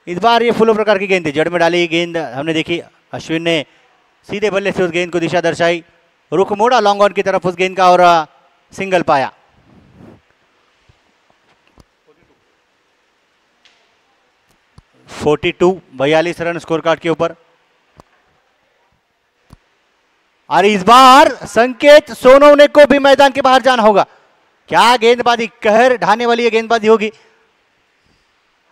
इस बार ये फुल प्रकार की गेंद थी, जड़ में डाली गेंद हमने देखी। अश्विन ने सीधे बल्ले से उस गेंद को दिशा दर्शाई, रुख मोड़ा लॉन्ग ऑन की तरफ उस गेंद का और सिंगल पाया। 42 रन स्कोर कार्ड के ऊपर। और इस बार संकेत सोनवने को भी मैदान के बाहर जाना होगा। क्या गेंदबाजी, कहर ढाने वाली ये गेंदबाजी होगी।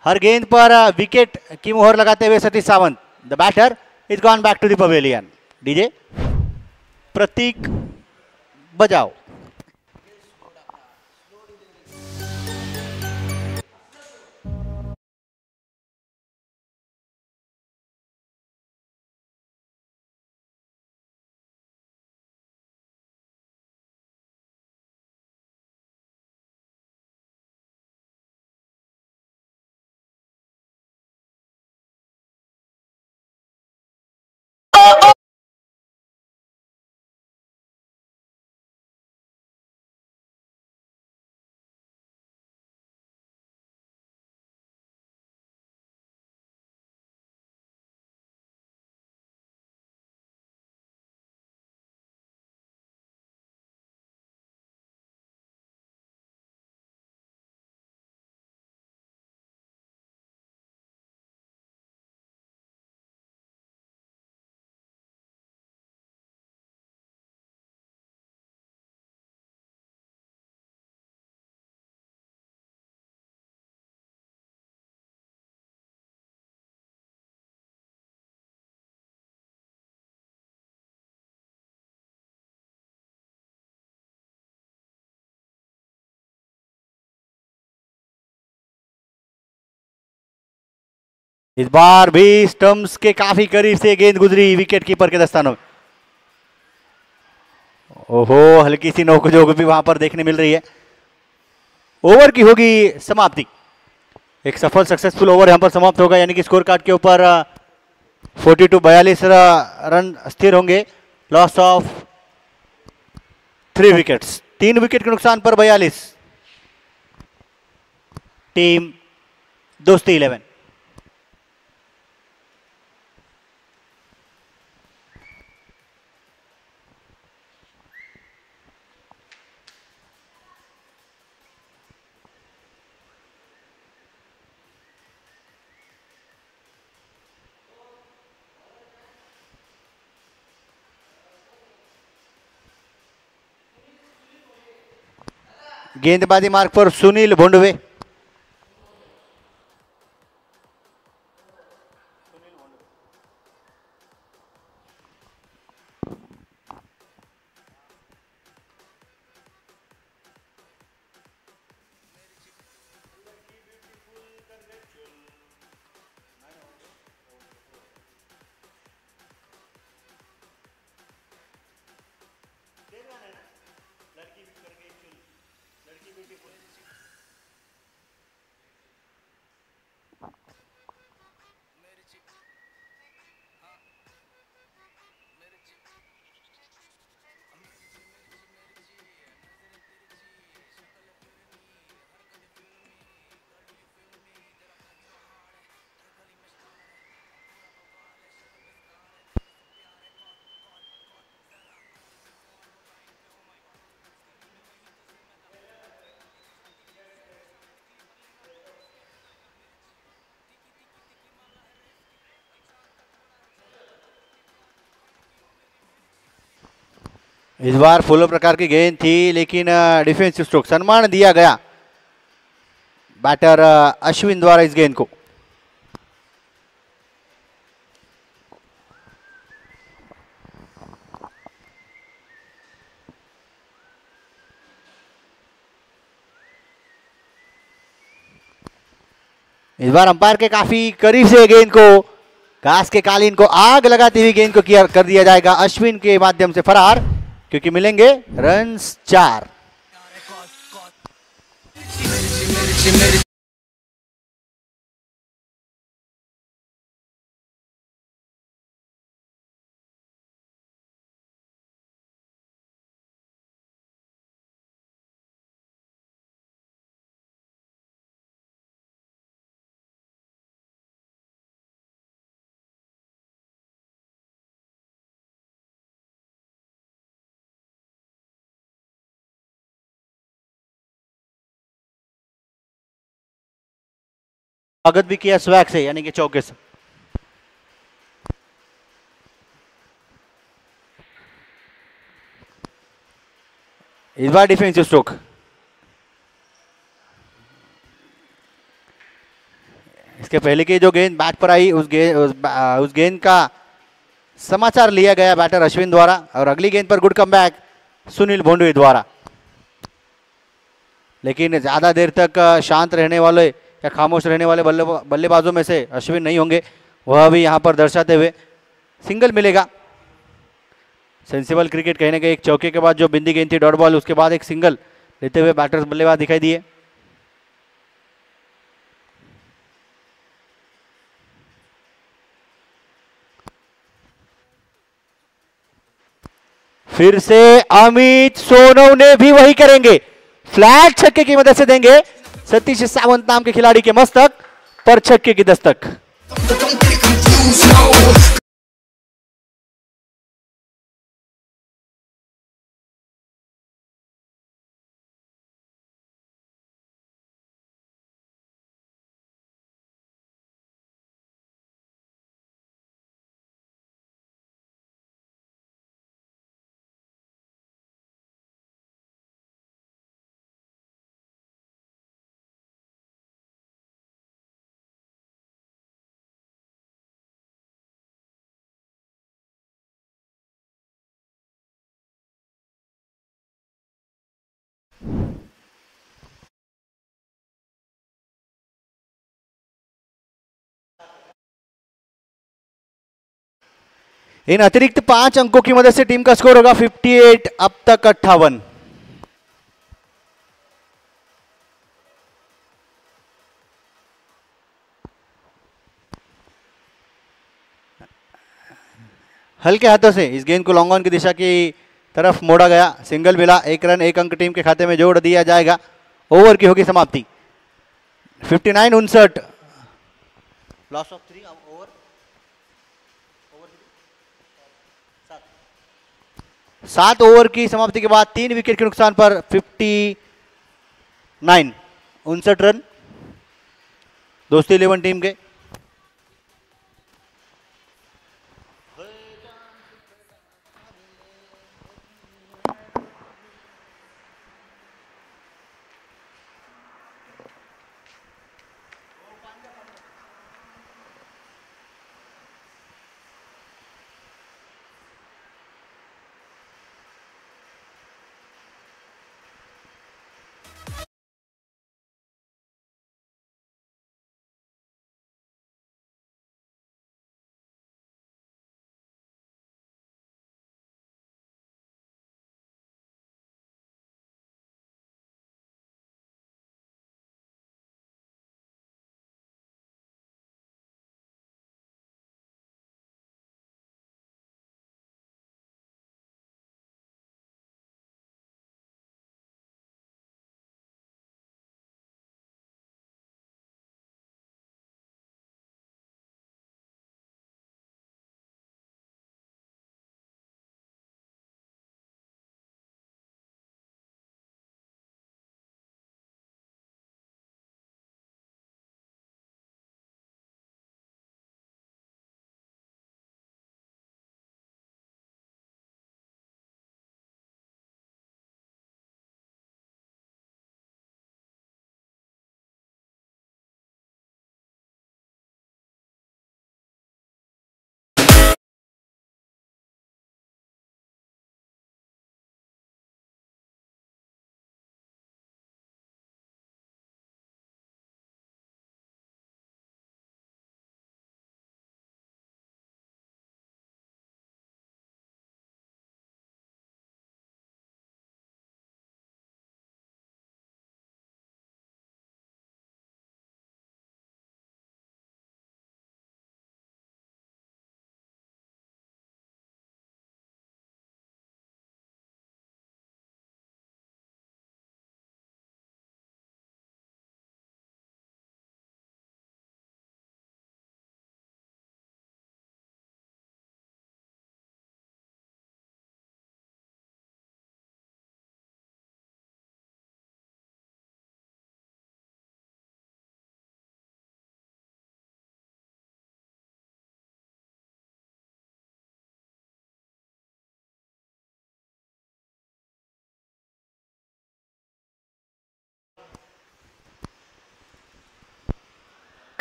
हर गेंद पर विकेट की मुहर लगाते हुए Satish Sawant. The batter is gone back to the pavilion. DJ Prateek बजाओ। इस बार भी स्टंप्स के काफी करीब से गेंद गुजरी विकेट कीपर के दस्तानों में। ओहो, हल्की सी नोकझोंक भी वहां पर देखने मिल रही है। ओवर की होगी समाप्ति। एक सफल सक्सेसफुल ओवर यहां पर समाप्त होगा, यानी कि स्कोर कार्ड के ऊपर 42 रन स्थिर होंगे। लॉस ऑफ 3 विकेट्स, 3 विकेट के नुकसान पर 42। टीम दोस्ती 11। गेंदबाजी मार्ग पर सुनील भोंडवे। इस बार फुल प्रकार की गेंद थी, लेकिन डिफेंसिव स्ट्रोक सम्मान दिया गया बैटर अश्विन द्वारा इस गेंद को। इस बार अंपायर के काफी करीब से गेंद को, घास के कालीन को आग लगाती हुई गेंद को किया कर दिया जाएगा अश्विन के माध्यम से फरार, क्योंकि मिलेंगे रन्स 4। स्वागत भी किया स्वैग से, यानी कि चौके से। इस बार डिफेंसिव स्ट्रोक। इसके पहले की जो गेंद बैट पर आई उस गेंद का समाचार लिया गया बैटर अश्विन द्वारा, और अगली गेंद पर गुड कमबैक सुनील भोंडवे द्वारा। लेकिन ज्यादा देर तक शांत रहने वाले या खामोश रहने वाले बल्लेबाजों में से अश्विन नहीं होंगे, वह भी यहां पर दर्शाते हुए सिंगल मिलेगा। सेंसिबल क्रिकेट कहने के, एक चौके के बाद जो बिंदी गेंद थी डॉट बॉल, उसके बाद एक सिंगल लेते हुए बैटर्स बल्लेबाज दिखाई दिए। फिर से अमित सोनवने भी वही करेंगे, फ्लैट छक्के की मदद से देंगे सतीश सावंत नाम के खिलाड़ी के मस्तक पर छक्के की दस्तक। इन अतिरिक्त 5 अंकों की मदद से टीम का स्कोर होगा 58, अब तक 58। हल्के हाथों से इस गेंद को लॉन्ग ऑन की दिशा की तरफ मोड़ा गया, सिंगल मिला, 1 रन 1 अंक टीम के खाते में जोड़ दिया जाएगा। ओवर की होगी समाप्ति 59-59। लॉस ऑफ 3 ओवर 7 ओवर की समाप्ति के बाद 3 विकेट के नुकसान पर 59 रन दोस्ती 11 टीम के।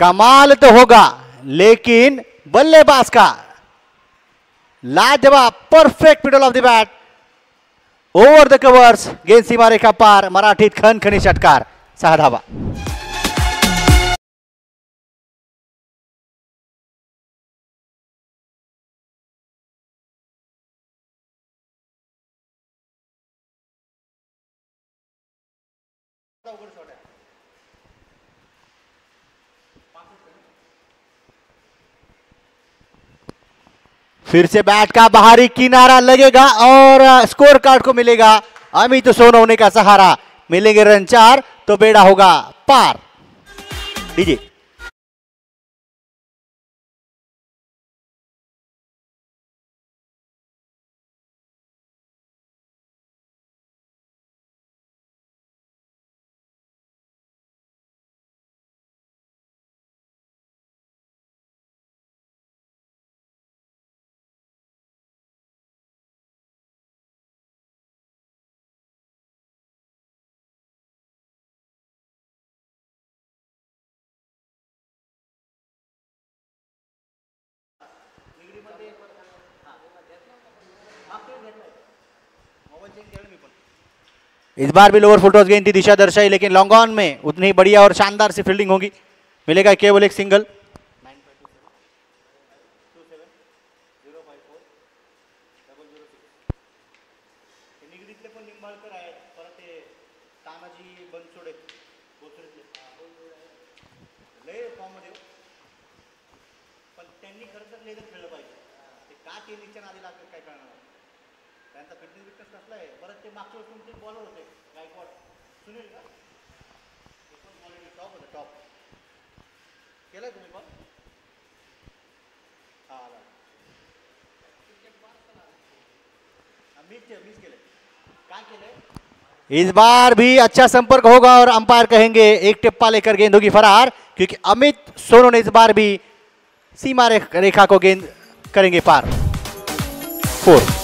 कमाल तो होगा, लेकिन बल्लेबाज का लाजवाब perfect middle of the bat, over the covers, गेंद सीमारेखा पार, मराठीत खणखणी षटकार, 6 धावा. फिर से बैट का बाहरी किनारा लगेगा और स्कोर कार्ड को मिलेगा अमित सोनवणे का सहारा. मिलेंगे रन 4 तो बेड़ा होगा पार. डीजे इस बार भी लोअर फुटटॉस गेंद की दिशा दर्शाई, लेकिन लॉन्ग ऑन में उतनी ही बढ़िया और शानदार सी फील्डिंग होगी. मिलेगा केवल एक सिंगल. इस बार भी अच्छा संपर्क होगा और अंपायर कहेंगे एक टिप्पा लेकर गेंद होगी फरार, क्योंकि अमित सोनू ने इस बार भी सीमा रेखा को गेंद करेंगे पार. 4.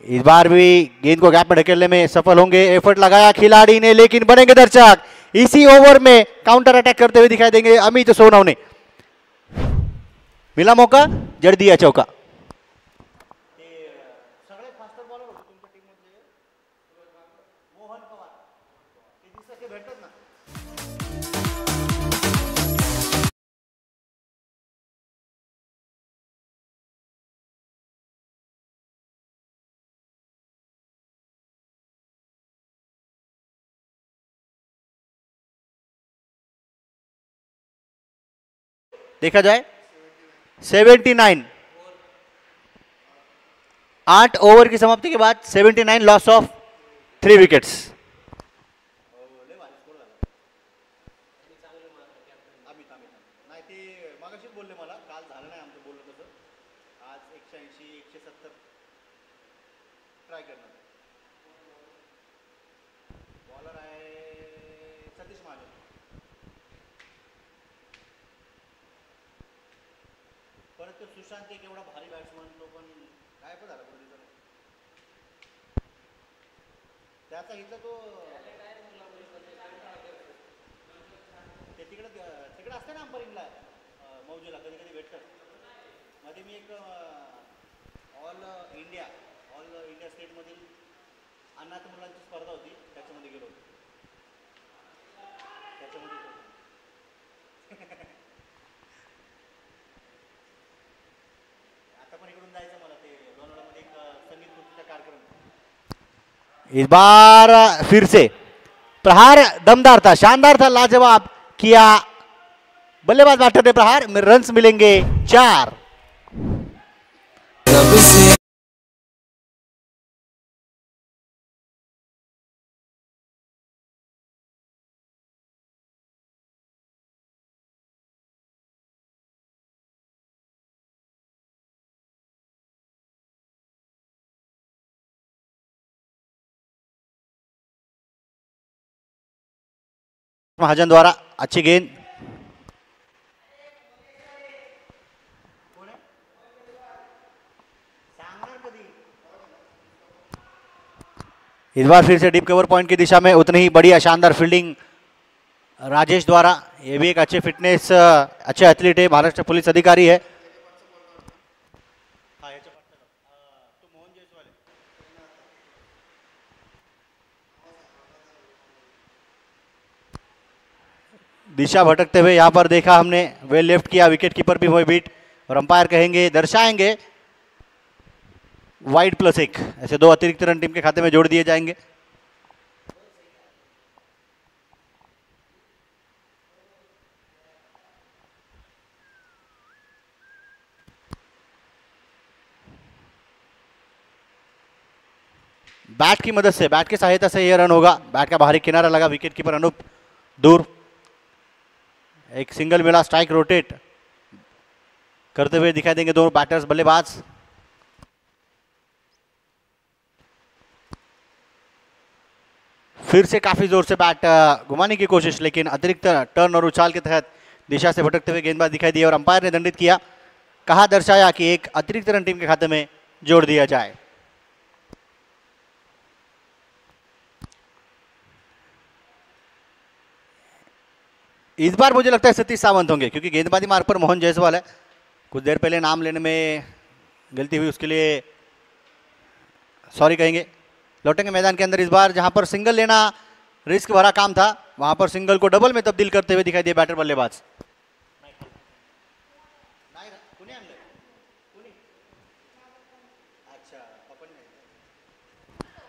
इस बार भी गेंद को गैप में ढकेलने में सफल होंगे. एफर्ट लगाया खिलाड़ी ने, लेकिन बनेंगे दर्शक. इसी ओवर में काउंटर अटैक करते हुए दिखाई देंगे अमित सोनवणे. मिला मौका, जड़ दिया चौका. देखा जाए 79, 8 ओवर की समाप्ति के बाद 79 लॉस ऑफ 3 विकेट्स. सुशांत एक एवढा भारी बॅट्समन, तो पण गायब झाला त्याचा इथं तो तिकडे तिकडे असतं ना अंपायरिंगला मौजेला कधी कधी भेटतात. मध्ये मी एक ऑल इंडिया स्टेटमधील अनाथ मुलांची स्पर्धा होती, त्याच्यामध्ये गेलो होतो. त्याच्यामध्ये इस बार फिर से प्रहार दमदार था, शानदार था, लाजवाब किया बल्लेबाज बैटर ने प्रहार में. रन्स मिलेंगे 4. महाजन द्वारा अच्छी गेंद। इस बार फिर से डीप कवर पॉइंट की दिशा में उतनी ही बढ़िया शानदार फील्डिंग राजेश द्वारा। ये भी एक अच्छे फिटनेस अच्छे एथलीट है, महाराष्ट्र पुलिस अधिकारी है। दिशा भटकते हुए यहां पर देखा हमने, वेल लेफ्ट किया, विकेट कीपर भी हुए बीट और अंपायर कहेंगे दर्शाएंगे वाइड +1। ऐसे 2 अतिरिक्त रन टीम के खाते में जोड़ दिए जाएंगे। बैट की मदद से, बैट की सहायता से यह रन होगा। बैट का बाहरी किनारा लगा, विकेट कीपर अनूप दूर, एक सिंगल मिला, स्ट्राइक रोटेट करते हुए दिखाई देंगे दोनों बैटर्स बल्लेबाज। फिर से काफी जोर से बैट घुमाने की कोशिश, लेकिन अतिरिक्त टर्न और उछाल के तहत दिशा से भटकते हुए गेंदबाज दिखाई दिए और अंपायर ने दंडित किया। कहा, दर्शाया कि एक अतिरिक्त रन टीम के खाते में जोड़ दिया जाए। इस बार मुझे लगता है सतीश सावंत होंगे, क्योंकि गेंदबाजी मार्ग पर मोहन जायसवाल है। कुछ देर पहले नाम लेने में गलती हुई, उसके लिए सॉरी कहेंगे। लौटेंगे मैदान के अंदर। इस बार जहां पर सिंगल लेना रिस्क भरा काम था, वहां पर सिंगल को डबल में तब्दील करते हुए दिखाई दिए बैटर बल्लेबाज।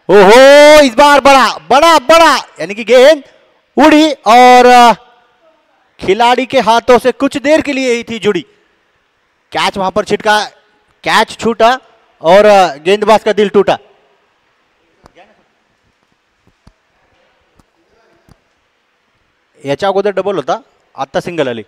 ओहो, इस बार बड़ा बड़ा बड़ा यानी कि गेंद उड़ी और खिलाड़ी के हाथों से कुछ देर के लिए ही थी जुड़ी। कैच वहां पर छिटका, कैच छूटा और गेंदबाज का दिल टूटा। याच्या अगोदर डबल होता, आता सिंगल आली।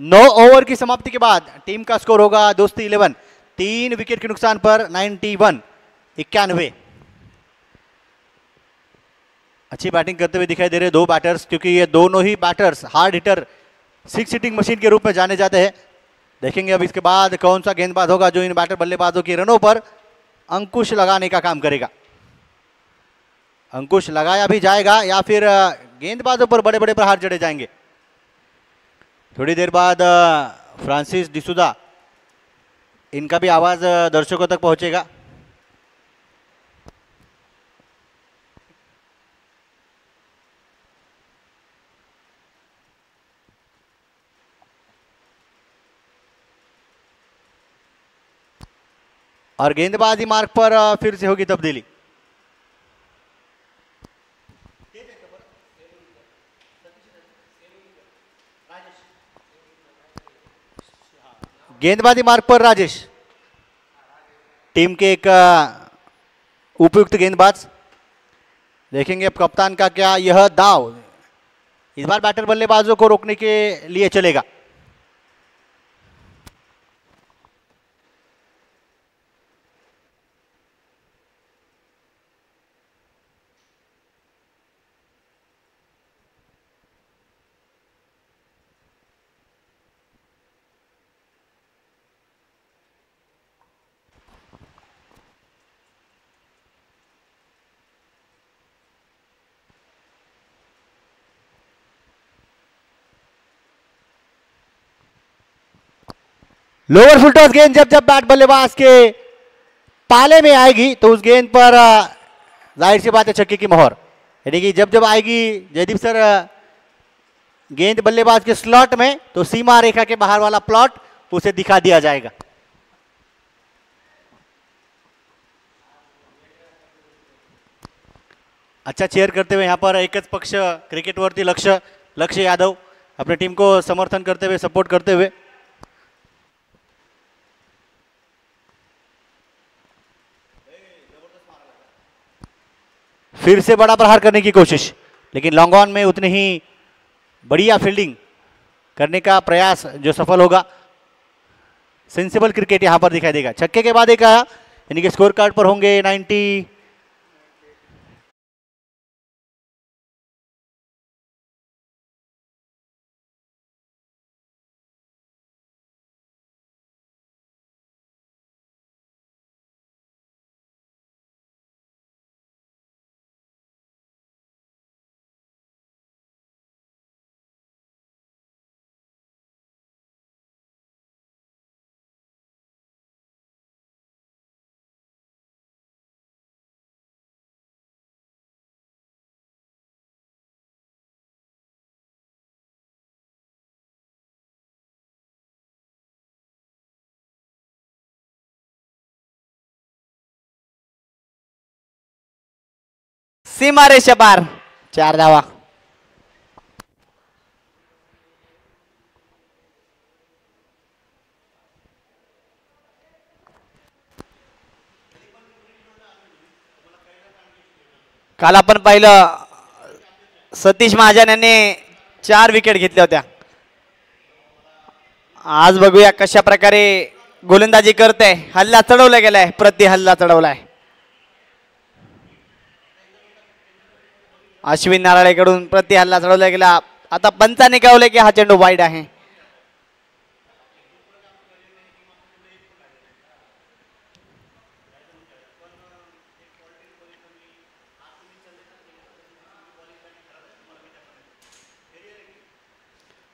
9 ओवर की समाप्ति के बाद टीम का स्कोर होगा दोस्ती 11, 3 विकेट के नुकसान पर 91। अच्छी बैटिंग करते हुए दिखाई दे रहे 2 बैटर्स, क्योंकि ये दोनों ही batters hard hitter, 6 hitting machine के रूप में जाने जाते हैं। देखेंगे अब इसके बाद कौन सा गेंदबाज होगा जो इन बैटर बल्लेबाजों के रनों पर अंकुश लगाने का काम करेगा। अंकुश लगाया भी जाएगा या फिर गेंदबाजों पर बड़े बड़े प्रहार जड़े जाएंगे। थोड़ी देर बाद फ्रांसिस डिसूजा, इनका भी आवाज दर्शकों तक पहुंचेगा। और गेंदबाजी मार्ग पर फिर से होगी तब्दीली। गेंदबाजी मार्ग पर राजेश, टीम के एक उपयुक्त गेंदबाज। देखेंगे अब कप्तान का क्या यह दाव इस बार बैटर बल्लेबाजों को रोकने के लिए चलेगा। लोअर फुल टॉस गेंद जब जब बैट बल्लेबाज के पाले में आएगी तो उस गेंद पर जाहिर सी बात है छक्के की मोहर, यानी कि जब जब आएगी जयदीप सर गेंद बल्लेबाज के स्लॉट में तो सीमा रेखा के बाहर वाला प्लॉट उसे दिखा दिया जाएगा। अच्छा चेयर करते हुए यहां पर एकच पक्ष क्रिकेटवरती लक्ष्य यादव अपनी टीम को समर्थन करते हुए, सपोर्ट करते हुए। फिर से बड़ा प्रहार करने की कोशिश, लेकिन लॉन्ग ऑन में उतनी ही बढ़िया फील्डिंग करने का प्रयास जो सफल होगा। सेंसिबल क्रिकेट यहां पर दिखाई देगा। छक्के के बाद एक आया, यानी कि स्कोर कार्ड पर होंगे 90। सीमारेषा पार 4 धावा। काल आपण पाहिलं सतीश महाजन यांनी 4 विकेट घेतल्या होत्या। आज बघूया कशा प्रकारे गोलंदाजी करते। हल्ला चढवला गेलाय, प्रति हल्ला चढवलाय अश्विन नाराळेकडून, प्रति हल्ला चढवला गेला। आता पंचाने कळवले की हा चेंडू वाईड आहे।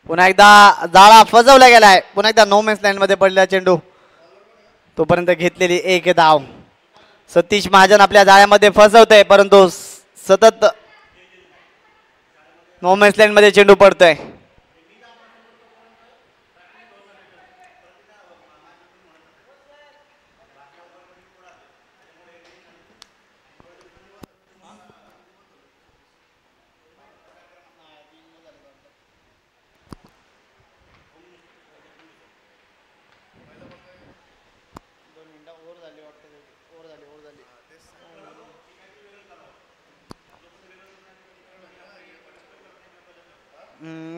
पुन्हा एकदा जाळा फजवला गेलाय, पुन्हा एकदा नो मॅन्स लँड मध्ये पडलेला चेंडू, तोपर्यंत घेतलेली एक धाव। सतीश महाजन आपल्या जाळ्यामध्ये फसवतोय, परंतु सतत नो मॅन्स लँड मध्ये चेंडू पडतोय।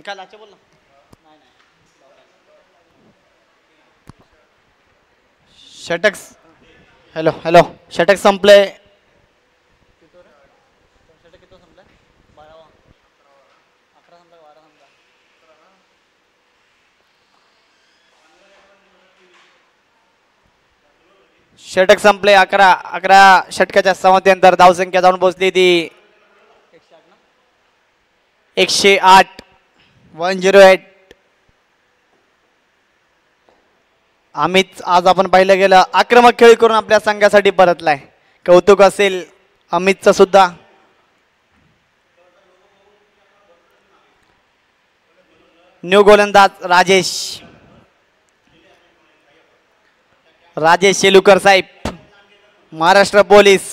काय लाचा बोल ना। षटक, हॅलो हॅलो, षटक संपले। षटक संपले। 11 षटकाच्या समाप्तीनंतर धावसंख्या जाऊन पोहोचली ती 108, 108। अमित आज आपण पाहिलं गेलं आक्रमक खेळ करून आपल्या संघासाठी परतलाय, कौतुक असेल अमितचं सुद्धा। न्यू गोलंदाज राजेश शेलुकर साहेब, महाराष्ट्र पोलीस।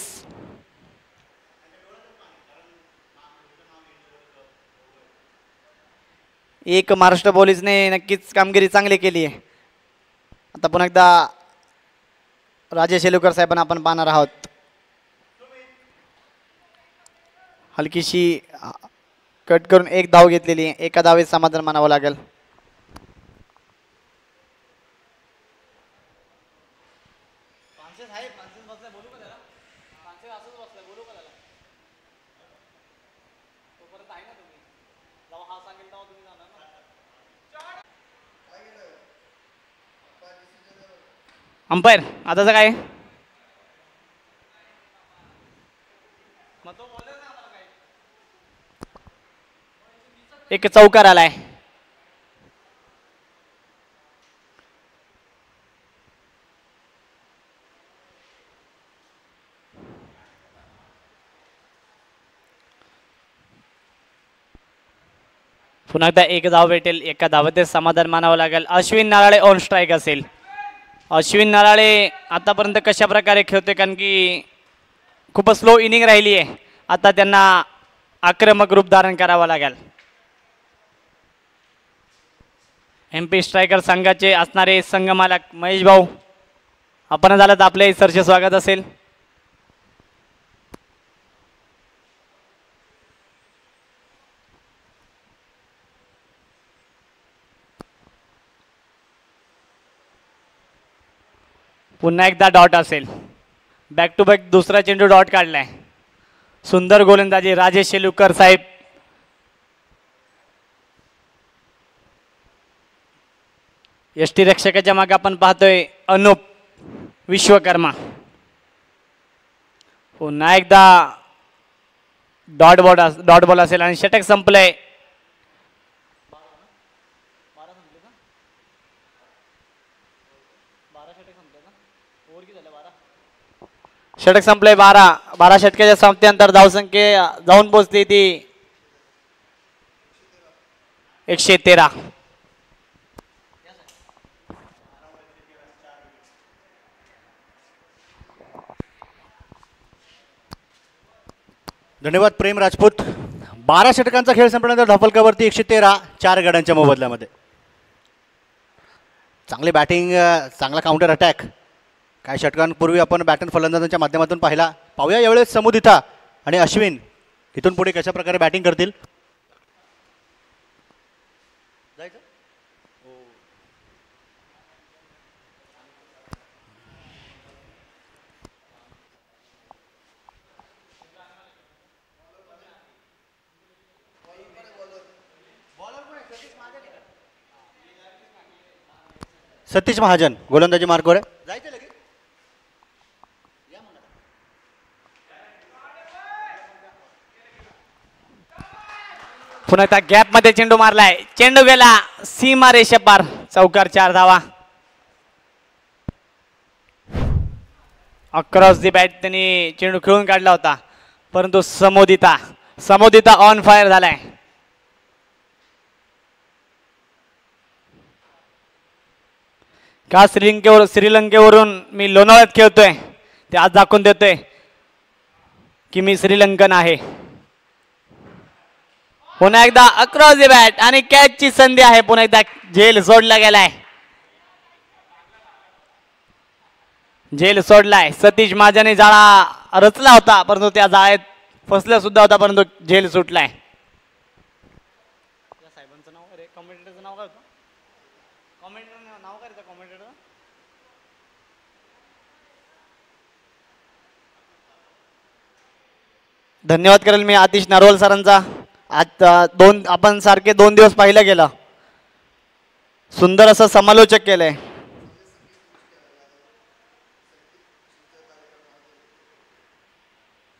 एक महाराष्ट्र पोलीसने नक्कीच कामगिरी चांगली केली आहे। आता पुन्हा एकदा राजेश शेलुकर साहेबांना आपण पाहणार आहोत। हलकीशी कट करून एक धाव घेतलेली आहे, एका धावेत समाधान मानावं लागेल। अंपायर आताचं काय? एक चौकार आलाय। पुन्हा एकदा एक धाव भेटेल, एका धावेत समाधान मानावं लागेल। अश्विन नाराळे ऑन स्ट्राईक असेल। अश्विन नाराळे आतापर्यंत कशा प्रकारे खेळतोय, कारण की खूपच स्लो इनिंग राहिली आहे। आता त्यांना आक्रमक रूप धारण करावं लागेल। MP स्ट्रायकर संघाचे असणारे संघमालक महेश भाऊ आपण झालं, आपले सरचे स्वागत असेल। पुन्हा एकदा डॉट असेल. बॅक टू बॅक दुसरा चेंडू डॉट काढलाय. सुंदर गोलंदाजी राजेश शेलुकर साहेब. यष्टी रक्षकाच्या मागे आपण पाहतोय अनुप विश्वकर्मा. पुन्हा एकदा डॉट बॉल असेल आणि षटक संपलंय. षटक संपलंय. 12 षटकाच्या समाप्तीनंतर धावसंख्या जाऊन पोहोचली ती 113. धन्यवाद प्रेम राजपूत. 12 षटकांचा खेळ संपल्यानंतर धफलकावरती 113 4 गड्यांच्या मोबदल्यामध्ये. चांगली बॅटिंग, चांगला काउंटर अटॅक काही षटकांपूर्वी आपण बॅटन फलंदाजांच्या माध्यमातून पाहूया यावेळेस समुदिता आणि अश्विन इथून पुढे कशा प्रकारे बॅटिंग करतील. सतीश महाजन गोलंदाजी मार्कवर आहे. पुन्हा त्या गॅप मध्ये चेंडू मारलाय. चेंडू गेला सीमा रेषे पार. चौकार 4 धावा. अक्रॉस दी बॅट त्यांनी चेंडू खेळून काढला होता, परंतु समोदिता ऑन फायर झालाय. का श्रीलंकेवरून मी लोणावळ्यात खेळतोय ते आज दाखवून देतोय की मी श्रीलंकन आहे. पुन्हा एकदा अक्रॉस दी बॅट आणि कॅचची संधी आहे. पुन्हा एकदा झेल सोडला गेलाय. झेल सोडलाय. सतीश महाजने जाळा रचला होता, परंतु त्या जाळ्यात फसला सुद्धा होता, परंतु झेल सुटलाय. साहेबांचं नाव अरे कॉमेंटेटरचं नाव काय होतं? कॉमेंटेटर नाव काय होतं कॉमेंटेटर? धन्यवाद करेल मी आतिश नारोल सरांचा. आज आपण सारखे 2 दिवस पाहिलं गेलं. सुंदर असं समालोचक केलंय.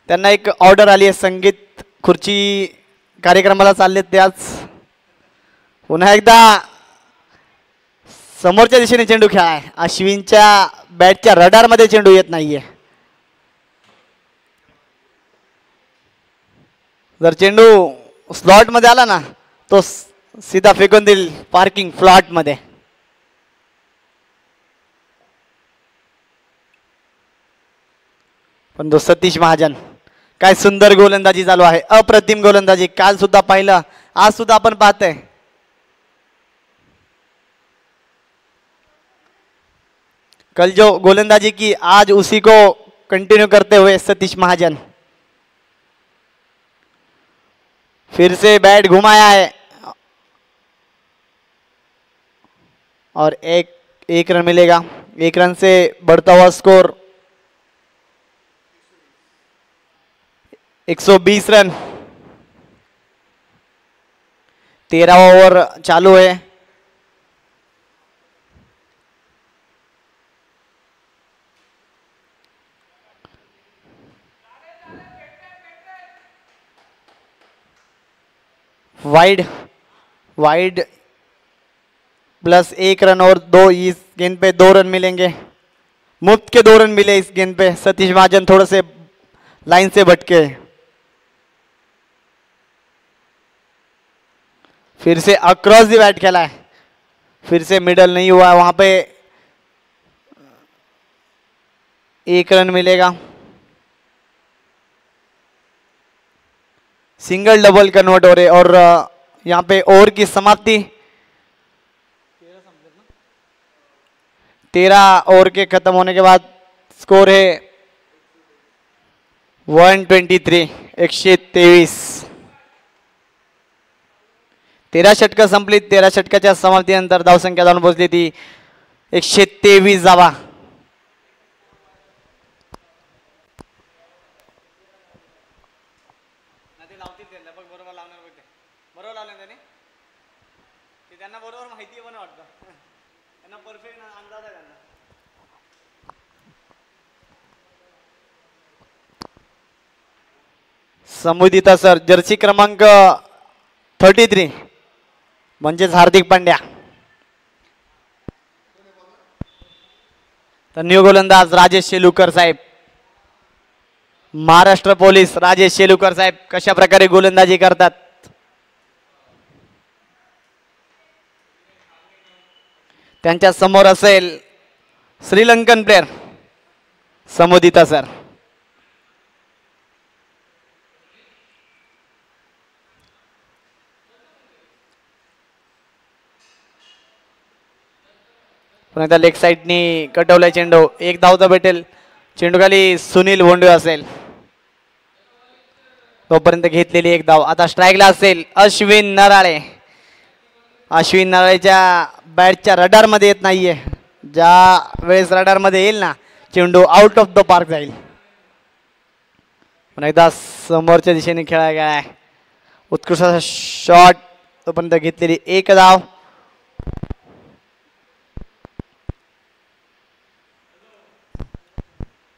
त्यांना एक ऑर्डर आली आहे, संगीत खुर्ची कार्यक्रमाला चालले त्याच. पुन्हा एकदा समोरच्या दिशेने चेंडू खेळाय. अश्विनच्या बॅटच्या रडारमध्ये चेंडू येत नाहीये. जर चेंडू स्लॉट मध्ये आला ना तो सीधा फेकून देईल पार्किंग फ्लॉट मध्ये. पण तो सतीश महाजन काय सुंदर गोलंदाजी चालू आहे. अप्रतिम गोलंदाजी. काल सुद्धा पाहिलं, आज सुद्धा आपण पाहतोय. कल जो गोलंदाजी की आज उसी को कंटिन्यू करते हुए सतीश महाजन. फिर से बैट घुमाया है और एक रन मिलेगा. 1 रन से बढ़ता हुआ स्कोर 120 रन. 13वां ओवर चालू है. वाइड प्लस 1 रन और 2. इस गेंद पे 2 रन मिलेंगे. मुफ्त के 2 रन मिले इस गेंद पे. सतीश महाजन थोड़े से लाइन से भटके. फिर से अक्रॉस दी बैट खेला है. फिर से मिडल नहीं हुआ. वहां पे 1 रन मिलेगा. सिंगल डबल कन्वर्ट हो रहे और यहाँ पे ओवर की समाप्ति 13 ओवर के खत्म होने के बाद स्कोर है 123. 123. 13 षटकं संपली. 13 षटकाच्या समाप्तीनंतर धावसंख्या जाऊन पोहोचली ती 123 धावा. लावतील त्यांना बघ बरोबर लावणार बघ ते बरोबर लावलं त्याने ते त्यांना बरोबर माहिती आहे पण वाटतं त्यांना परफेक्ट अंदाज आहे त्यांना समुदिता सर जर्सी क्रमांक 33 म्हणजेच हार्दिक पांड्या तर न्यू गोलंदाज राजेश शेलुकर साहेब महाराष्ट्र पोलीस राजेश शेलुकर साहेब कशा प्रकारे गोलंदाजी करतात त्यांच्या समोर असेल श्रीलंकन प्लेयर समुदिता सर पुन्हा एकदा लेग साईडनी कटवलाय चेंडू एक धावता भेटेल चेंडू खाली सुनील भोंडवे असेल तोपर्यंत घेतलेली एक धाव आता स्ट्राईकला असेल अश्विन नराळे अश्विन नराळेच्या बॅटच्या रडार मध्ये येत नाहीये ज्या वेळेस रडार मध्ये येईल ना चेंडू आउट ऑफ द पार्क जाईल पुन्हा एकदा समोरच्या दिशेने खेळायला गेलाय उत्कृष्ट शॉट तोपर्यंत घेतलेली एक धाव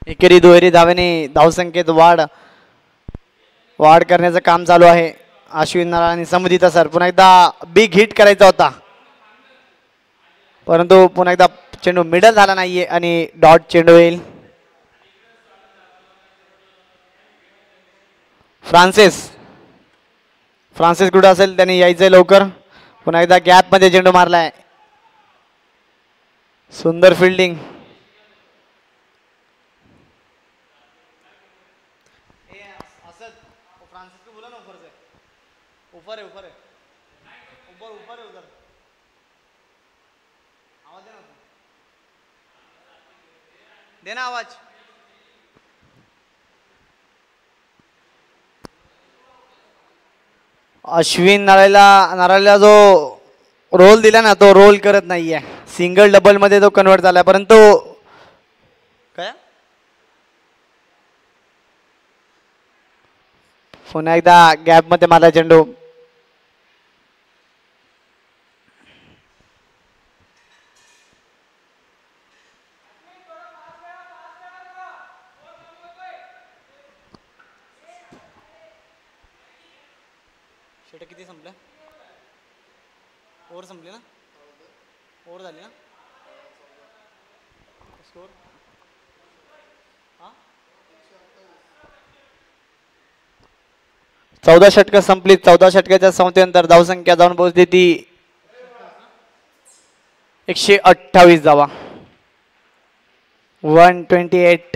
एकेरी दुहेरी धावेने धावसंख्येत वाढ करण्याचं काम चालू आहे अश्विन नाराळ आणि समुदिता सर पुन्हा एकदा बिग हिट करायचा होता परंतु पुन्हा एकदा चेंडू मिडल झाला नाहीये आणि डॉट चेंडू येईल फ्रान्सिस कुठं असेल त्यांनी यायचंय लवकर पुन्हा एकदा गॅप मध्ये चेंडू मारलाय सुंदर फिल्डिंग ऊपर है ऊपर है उधर आवाज देना आवाज अश्विन नारायणला जो रोल दिला ना तो रोल करत नाहीये सिंगल डबल मध्ये तो कन्वर्ट झाला परंतु काय पुन्हा एकदा गॅप मध्ये मारला चेंडू किती संपलं ओव्हर संपली ना ओव्हर झाली ना स्कोर हा 14 षटकं संपली 14 षटकाच्या संपल्यानंतर धावसंख्या जाऊन पोहोचली ती 128 धावा 128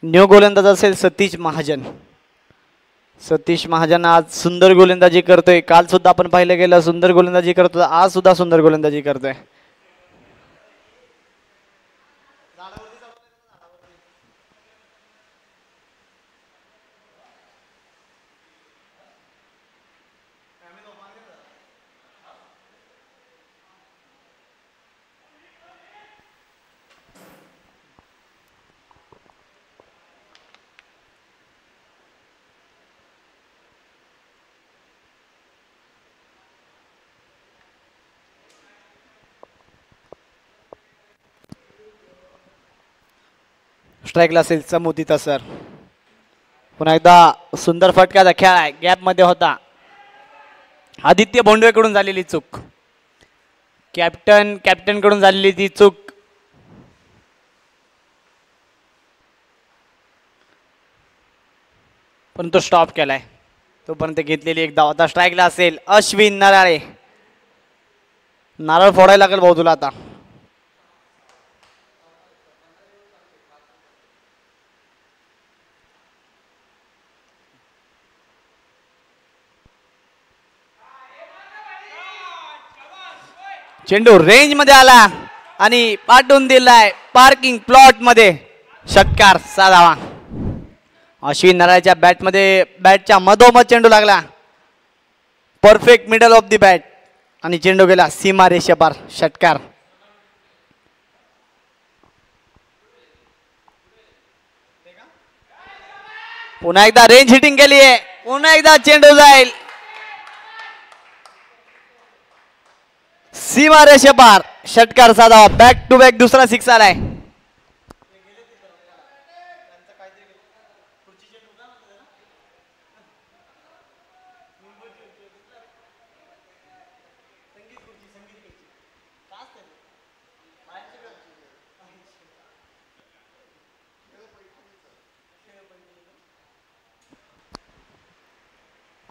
न्यू गोलंदाज असेल सतीश महाजन आज सुंदर गोलंदाजी करतोय काल सुद्धा आपण पाहिलं गेलं सुंदर गोलंदाजी करतो आज सुद्धा सुंदर गोलंदाजी करतोय स्ट्राईकला असेल समुदिता सर पुन्हा एकदा सुंदर फटकाचा खेळ आहे गॅप मध्ये होता आदित्य भोंडवे कडून झालेली चूक कॅप्टन कडून झालेली ती चूक पण तो स्टॉप केलाय तोपर्यंत घेतलेली एक धाव आता स्ट्राईकला असेल अश्विन नराळे नारळ फोडायला लागेल भाऊ तुला आता चेंडू रेंज मध्ये आला आणि पाठवून दिलाय पार्किंग प्लॉट मध्ये षटकार 6 धावा अश्विन नारायणच्या बॅटच्या मधोमध चेंडू लागला perfect middle of the bat आणि चेंडू गेला सीमा रेषेपार, षटकार. पुन्हा एकदा रेंज हिटिंग केली आहे, पुन्हा एकदा चेंडू जाईल सीमा रेषेपार, षटकार साधावा. बॅक टू बॅक दुसरा सिक्स आलाय.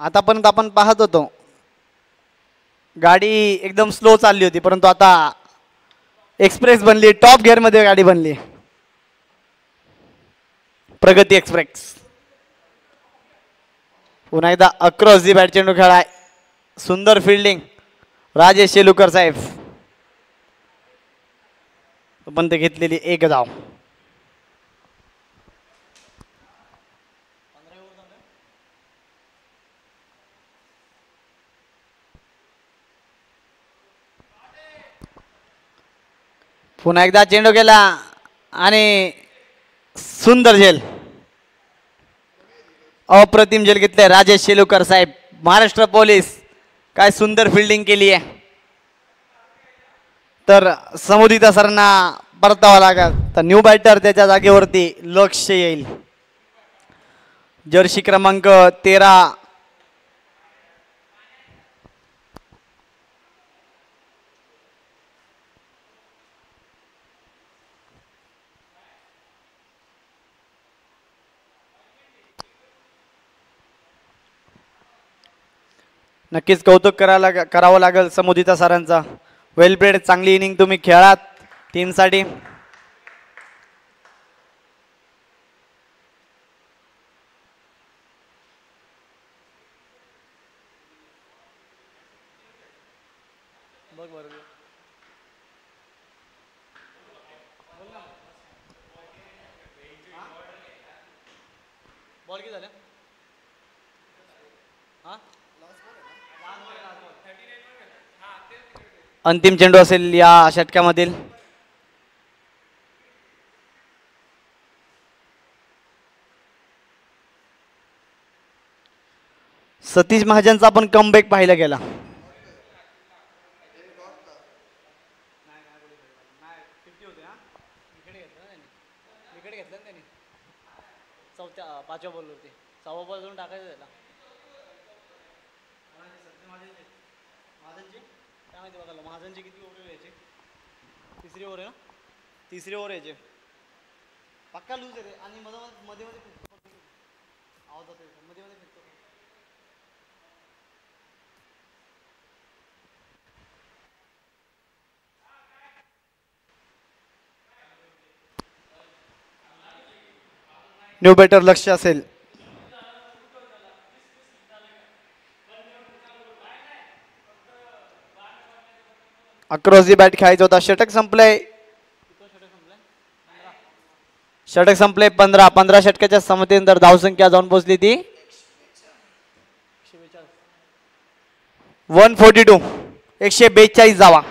आतापर्यंत आपण पाहत होतो गाडी एकदम स्लो चालली होती, परंतु आता एक्सप्रेस बनली, टॉप गिअर मध्ये गाडी बनली. प्रगती एक्सप्रेस. पुन्हा एकदा अक्रॉस दी बॅट चेंडू खेळाय, सुंदर फिल्डिंग राजेश शेलुकर साहेब. पण ते घेतलेली एक धाव. पुन्हा एकदा चेंडू गेला आणि सुंदर झेल, अप्रतिम झेल घेतले राजेश शेलुकर साहेब. महाराष्ट्र पोलीस काय सुंदर फिल्डिंग केली आहे. तर समुदिता सरांना परतावा लागेल, तर न्यू बॅटर त्याच्या जागेवरती लक्ष येईल. जर्सी क्रमांक 13 नक्कीच कौतुक करावं लागेल समुदिता सरांचा. वेल प्लेड, चांगली इनिंग तुम्ही खेळात टीमसाठी. बॉल किती झाल्या? अंतिम चेंडू असेल या षटकामधील. सतीश महाजनचा पण कमबॅक पाहायला गेला. चौथ्या 5व्या बॉलवरती 6वा बॉल जाऊन टाकायचं त्याला. महाजनची काय माहिती बघायला, महाजनची किती ओव्हर यायचे? तिसरी ओव्हर आहे ना, तिसरी ओव्हर यायचे. पक्का लूज आहे आणि मध्ये मध्ये आवाज जातो मध्ये मध्ये फिरतो. न्यू बॅटर लक्ष असेल. अक्रॉस दी बॅट खेळायचा होता. षटक संपलंय. षटक संपले. 15 षटकाच्या समतेनंतर धावसंख्या जाऊन पोहोचली ती 142. 142 धावा.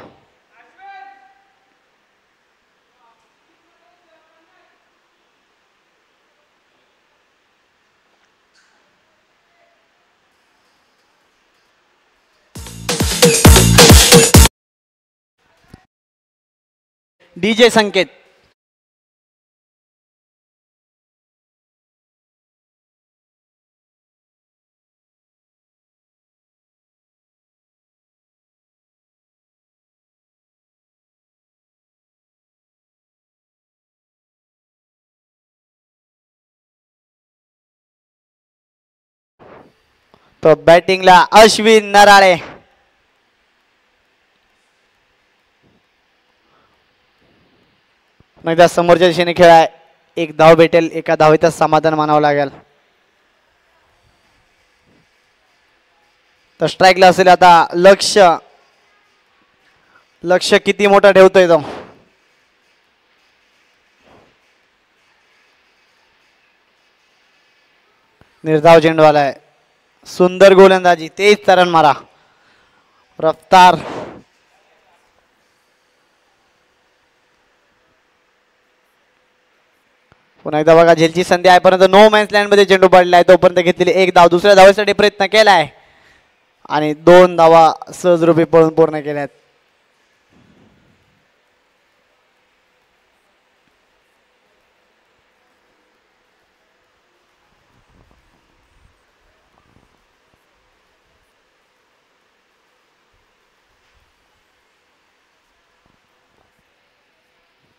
डीजे संकेत. तो बॅटिंगला अश्विन नराळे. एकदा समोरच्या दिशेने खेळाय, एक धाव भेटेल, एका धावेतच समाधान मानावं लागेल. तर स्ट्राईकला असेल आता. लक्ष किती मोठा ठेवतोय तो. निर्धाव चेंडू आलाय. सुंदर गोलंदाजी, तेज तरण मारा. रफ्तार पुन्हा एकदा बघा झेलची संधी आहे, परंतु नो मॅन्स लँड मध्ये चेंडू पडलाय. तोपर्यंत घेतलेली एक धाव, दुसऱ्या धावेसाठी प्रयत्न केलाय आणि 2 धावा सहजरूपी पळून पूर्ण केल्यात.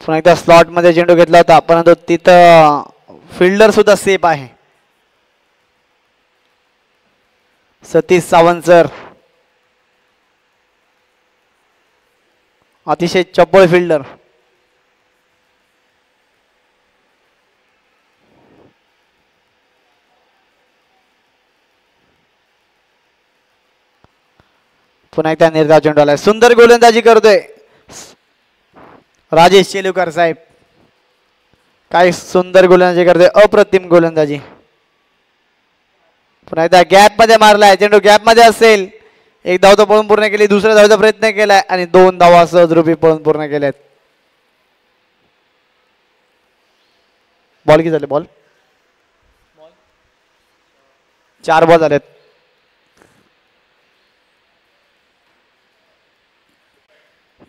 पुन्हा एकदा स्लॉट मध्ये चेंडू घेतला होता, परंतु तिथं फिल्डर सुद्धा सेफ आहे. सतीश सावंत सर अतिशय चपळ फिल्डर. पुन्हा एकदा निर्धाव चेंडू आलाय. सुंदर गोलंदाजी करतोय राजेश शेलुकर साहेब. काय सुंदर गोलंदाजी करतोय, अप्रतिम गोलंदाजी. पुन्हा एकदा गॅप मध्ये मारलाय चेंडू, गॅप मध्ये असेल. एक धाव तो पळून पूर्ण केली, दुसऱ्या धावेचा प्रयत्न केलाय आणि 2 धावा सहजरूपी पळून पूर्ण केल्यात. बॉल किती झाले? बॉल 4 बॉल झालेत.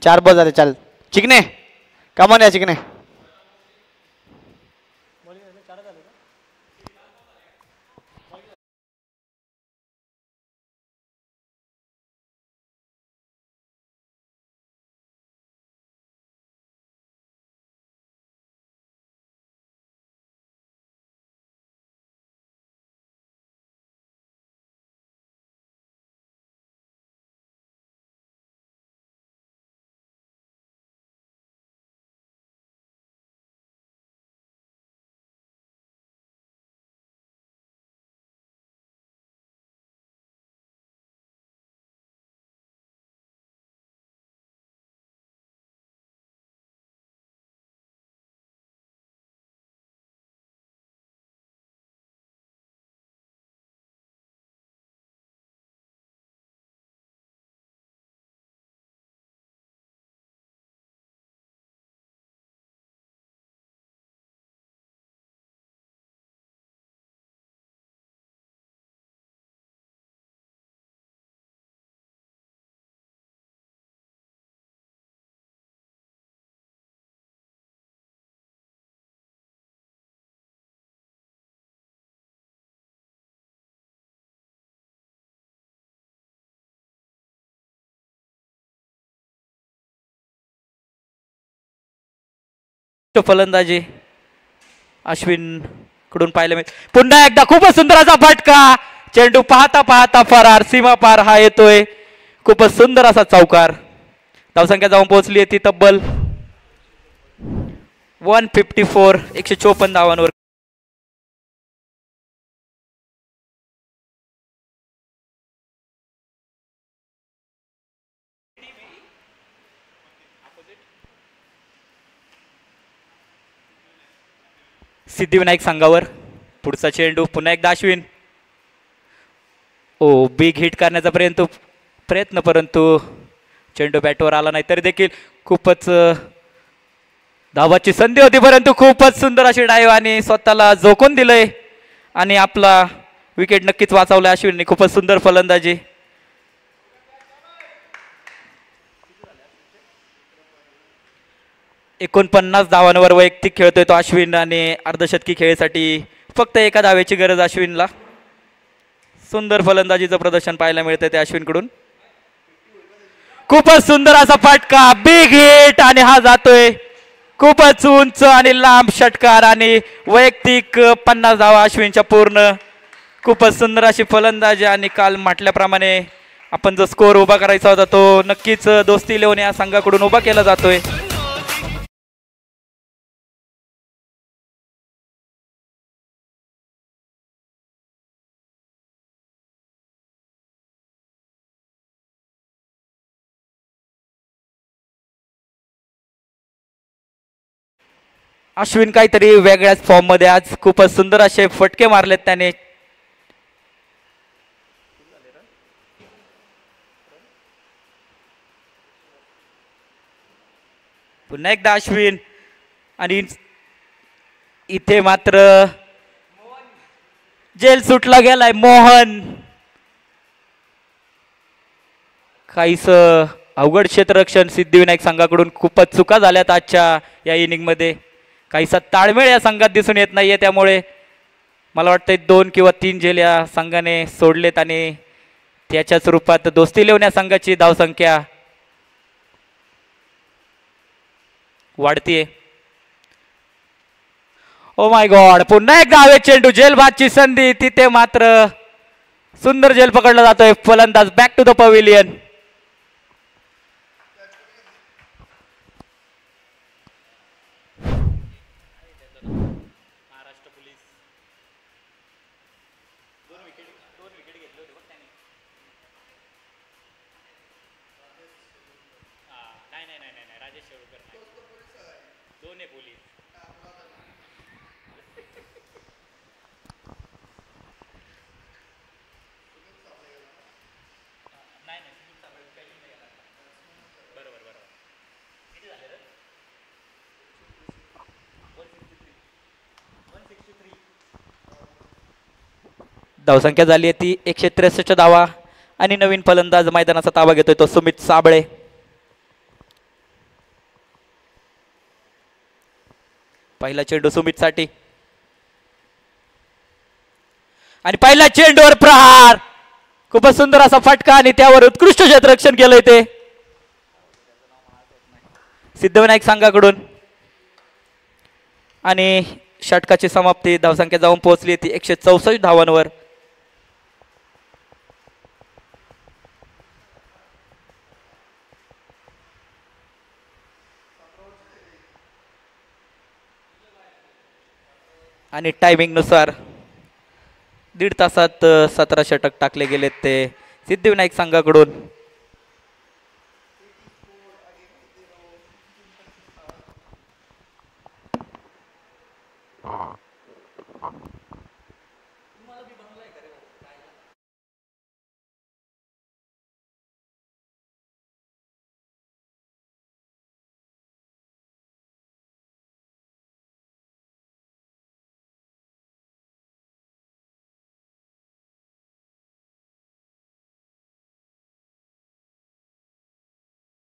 चार बॉल झाले. चाल चिकने कमॉन या चिकने. फलंदाजी अश्विन कडून पाहायला मिळते. पुन्हा एकदा खूपच सुंदर असा फटका, चेंडू पाहता पाहता फरार, सीमा पार हा येतोय. खूपच सुंदर असा चौकार. धावसंख्या जाऊन पोहोचली आहे ती तब्बल 154, 154 धावांवर. सिद्धिविनायक संघावर पुढचा चेंडू, पुन्हा एकदा अश्विन. ओ बिग हिट करण्याचा प्रयत्न परंतु चेंडू बॅटवर आला नाही. तरी देखील खूपच धावाची संधी होती, परंतु खूपच सुंदर अशी डाईव्ह आणि स्वतःला झोकून दिलंय आणि आपला विकेट नक्कीच वाचवला अश्विनने. खूपच सुंदर फलंदाजी. $49 धावांवर वैयक्तिक खेळतोय तो अश्विन आणि अर्धशतकी खेळीसाठी फक्त एका धावेची गरज अश्विनला. सुंदर फलंदाजीचं प्रदर्शन पाहायला मिळतंय ते अश्विनकडून. खूपच सुंदर असा फटका, बिग हिट आणि हा जातोय खूपच उंच आणि लांब षटकार आणि वैयक्तिक 50 धावा अश्विनच्या पूर्ण. खूपच सुंदर अशी फलंदाजी आणि काल म्हटल्याप्रमाणे आपण जो स्कोर उभा करायचा होता तो नक्कीच दोस्ती लेवून या संघाकडून उभा केला जातोय. अश्विन काहीतरी वेगळ्याच फॉर्म मध्ये आज खूपच सुंदर असे फटके मारलेत त्याने. पुन्हा एकदा अश्विन आणि इथे मात्र जेल सुटला गेलाय मोहन. काहीस अवघड क्षेत्ररक्षण सिद्धिविनायक संघाकडून खूपच चुका झाल्यात आजच्या या इनिंगमध्ये. काहीसा ताळमेळ या संघात दिसून येत नाहीये, त्यामुळे मला वाटतंय 2 किंवा 3 झेल या संघाने सोडलेत आणि त्याच्याच रूपात दोस्ती लेवण्या संघाची धावसंख्या वाढतीये. ओ माय गॉड, पुन्हा एकदा हवे चेंडू, जेल बादची संधी. तिथे मात्र सुंदर जेल पकडला जातोय. फलंदाज बॅक टू द पवेलियन. धावसंख्या झाली आहे ती 163 धावा आणि नवीन फलंदाज मैदानाचा ताबा घेतोय तो सुमित साबळे. पहिला चेंडू सुमित साठी आणि पहिला चेंडूवर प्रहार. खूपच सुंदर असा फटका आणि त्यावर उत्कृष्ट क्षेत्ररक्षण केलंय ते सिद्धिविनायक संघाकडून. आणि षटकाची समाप्ती. धावसंख्या जाऊन पोहोचली ती 164 धावांवर. आणि टायमिंग नुसार 1.5 तासात 17 षटक टाकले गेलेत ते सिद्धिविनायक संघाकडून.